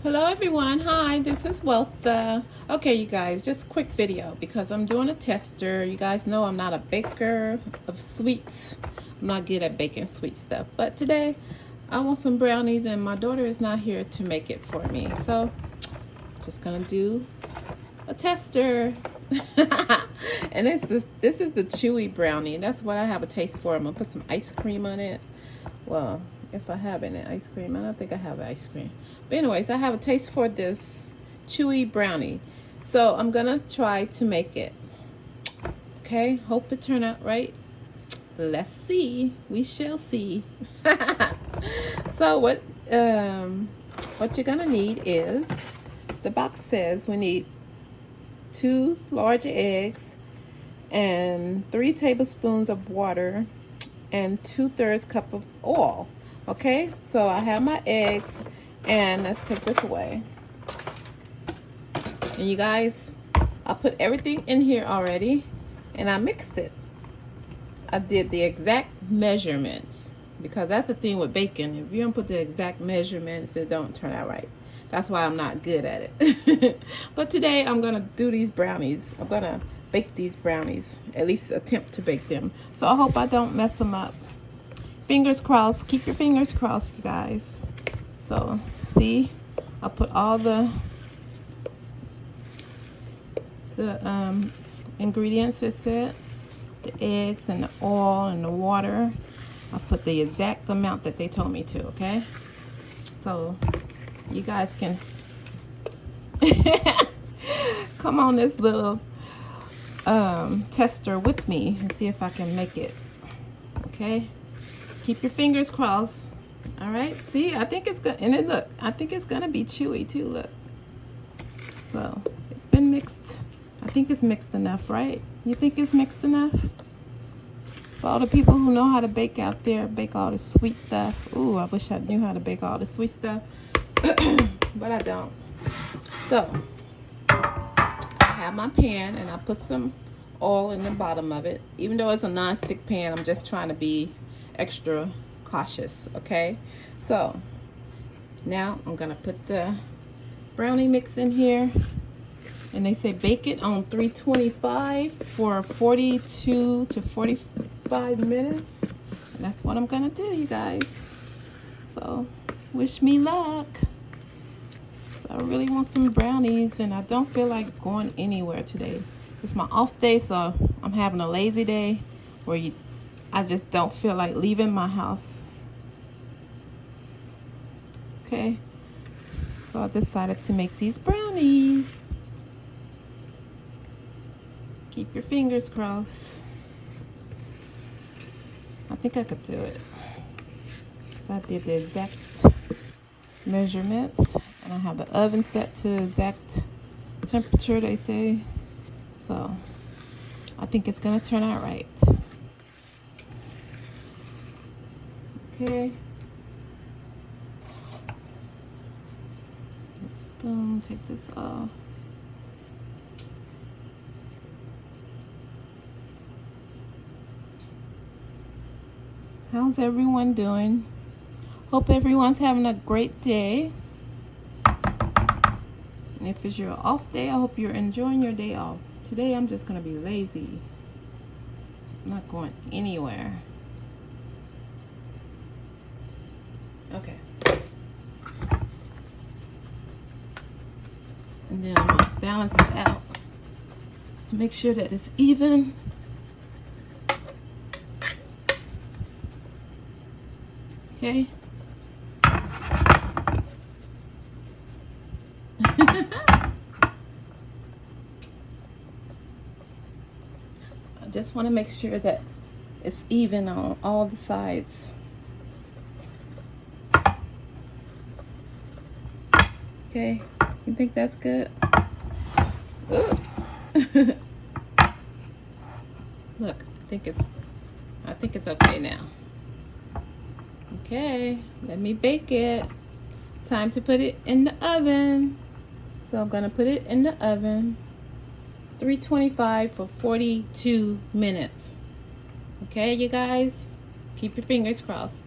Hello everyone, hi, this is Weltha. Okay you guys, just a quick video because I'm doing a tester. You guys know I'm not a baker of sweets. I'm not good at baking sweet stuff. But today I want some brownies and my daughter is not here to make it for me. So just gonna do a tester. And this is the chewy brownie. That's what I have a taste for. I'm gonna put some ice cream on it. Well, if I have any ice cream. I don't think I have ice cream. But anyways, I have a taste for this chewy brownie. So I'm gonna try to make it. Okay, hope it turn out right. Let's see. We shall see. So what you're gonna need is, the box says we need 2 large eggs and 3 tablespoons of water and 2/3 cup of oil. Okay, so I have my eggs, and let's take this away. And you guys, I put everything in here already, and I mixed it. I did the exact measurements, because that's the thing with baking. If you don't put the exact measurements, it don't turn out right. That's why I'm not good at it. But today I'm gonna do these brownies. I'm gonna bake these brownies, at least attempt to bake them. So I hope I don't mess them up. Fingers crossed. Keep your fingers crossed, you guys. So see, I put all the ingredients. It said the eggs and the oil and the water. I put the exact amount that they told me to. Okay, so you guys can come on this little tester with me and see if I can make it. Okay, keep your fingers crossed. All right, see, I think it's good. And it, look, I think it's gonna be chewy too. Look, so it's been mixed. I think it's mixed enough, right? You think it's mixed enough? For all the people who know how to bake out there, bake all the sweet stuff. Ooh, I wish I knew how to bake all the sweet stuff. But I don't. So I have my pan, and I put some oil in the bottom of it. Even though it's a non-stick pan, I'm just trying to be extra cautious. Okay, so now I'm gonna put the brownie mix in here, and they say bake it on 325 for 42 to 45 minutes, and that's what I'm gonna do, you guys. So wish me luck. I really want some brownies, and I don't feel like going anywhere today. It's my off day, so I'm having a lazy day where I just don't feel like leaving my house. Okay, so I decided to make these brownies. Keep your fingers crossed. I think I could do it. So I did the exact measurements, and I have the oven set to exact temperature, they say. So I think it's gonna turn out right. Okay. Spoon, take this off. How's everyone doing? Hope everyone's having a great day. And if it's your off day, I hope you're enjoying your day off. Today I'm just gonna be lazy. I'm not going anywhere. Okay. And then I'm gonna balance it out to make sure that it's even. Okay. I just want to make sure that it's even on all the sides. Okay, you think that's good? Oops. Look, I think it's okay now. Okay, let me bake it. Time to put it in the oven. So I'm gonna put it in the oven, 325 for 42 minutes. Okay, you guys, keep your fingers crossed.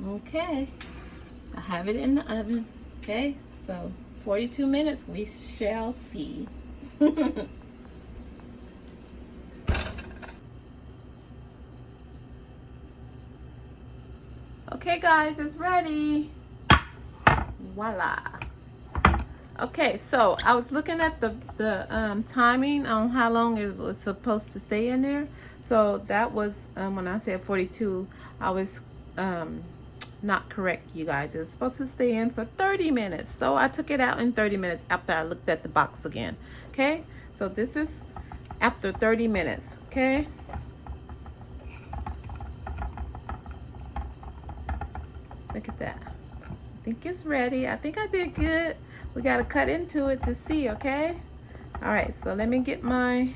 Okay, I have it in the oven. Okay, so 42 minutes, we shall see. Okay guys, it's ready. Voila. Okay, so I was looking at the timing on how long it was supposed to stay in there. So that was when I said 42, I was not correct, you guys. It was supposed to stay in for 30 minutes. So I took it out in 30 minutes after I looked at the box again. Okay, so this is after 30 minutes. Okay. Look at that. I think it's ready. I think I did good. We got to cut into it to see, okay? All right, so let me get my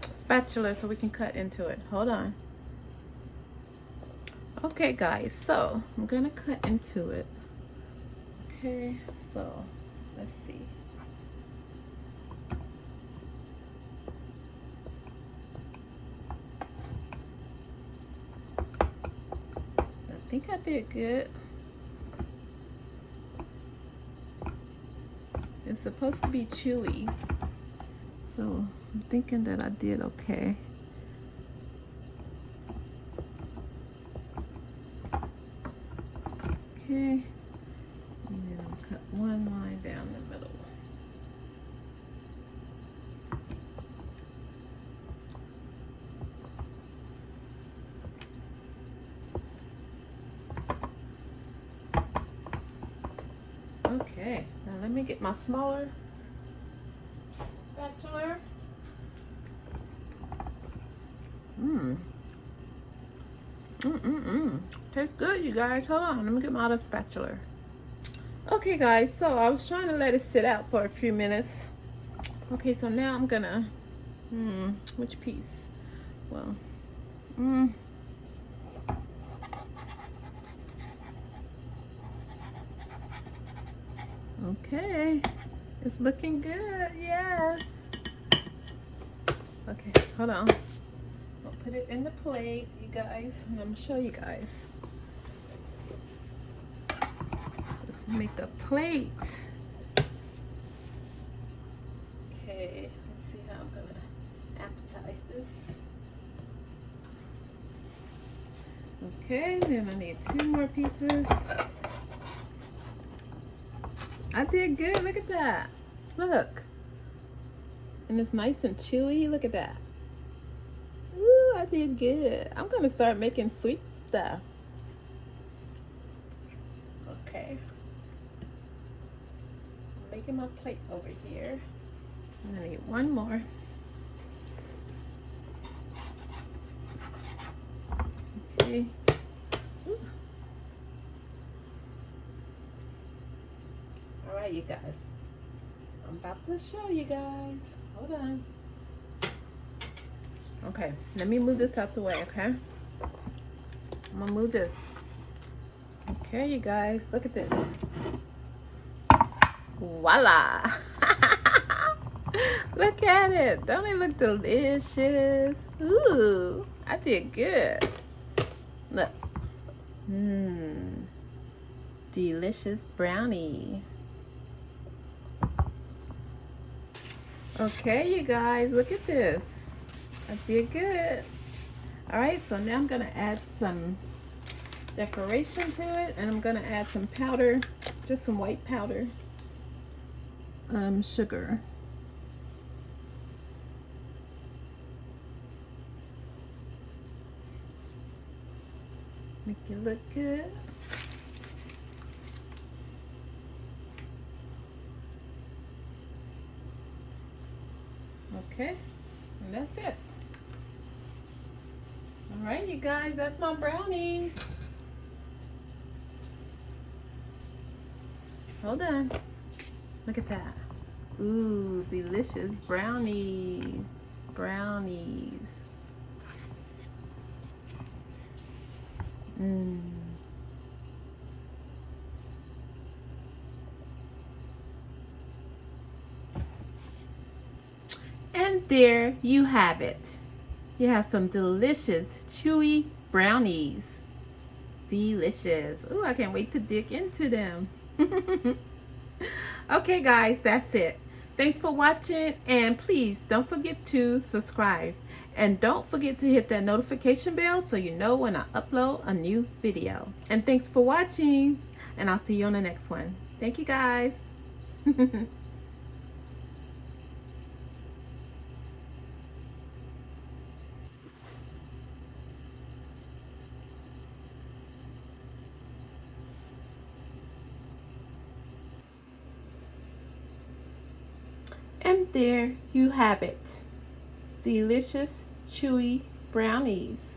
spatula so we can cut into it. Hold on. Okay, guys, so I'm going to cut into it. Okay, so let's see. I think I did good. It's supposed to be chewy, so I'm thinking that I did okay. Okay, and then I'll cut one line down the middle. Okay, now let me get my smaller spatula. Tastes good, you guys. Hold on, let me get my other spatula. Okay, guys, so I was trying to let it sit out for a few minutes. Okay, so now I'm gonna, which piece? Well, okay, it's looking good, yes. Okay, hold on. I'll put it in the plate, you guys, and I'm gonna show you guys. Let's make a plate. Okay, let's see how I'm gonna appetize this. Okay, then I need 2 more pieces. I did good, look at that. Look. And it's nice and chewy, look at that. Ooh, I did good. I'm gonna start making sweet stuff. Okay. I'm making my plate over here. And I need 1 more. Okay. Ooh. All right, you guys. I'm about to show you guys. Hold on. Okay, let me move this out the way, okay? I'm gonna move this. Okay, you guys, look at this. Voila! Look at it. Don't it look delicious? Ooh, I did good. Look. Delicious brownie. Okay, you guys, look at this. I did good. All right, so now I'm gonna add some decoration to it, and I'm gonna add some powder, just some white powder, sugar. Make it look good. Okay, and that's it. All right, you guys, that's my brownies. Hold on. Look at that. Ooh, delicious brownies. Brownies. And there you have it. You have some delicious chewy brownies. Delicious. Ooh, I can't wait to dig into them. Okay, guys, that's it. Thanks for watching, and please don't forget to subscribe. And don't forget to hit that notification bell so you know when I upload a new video. And thanks for watching, and I'll see you on the next one. Thank you, guys. And there you have it. Delicious, chewy brownies.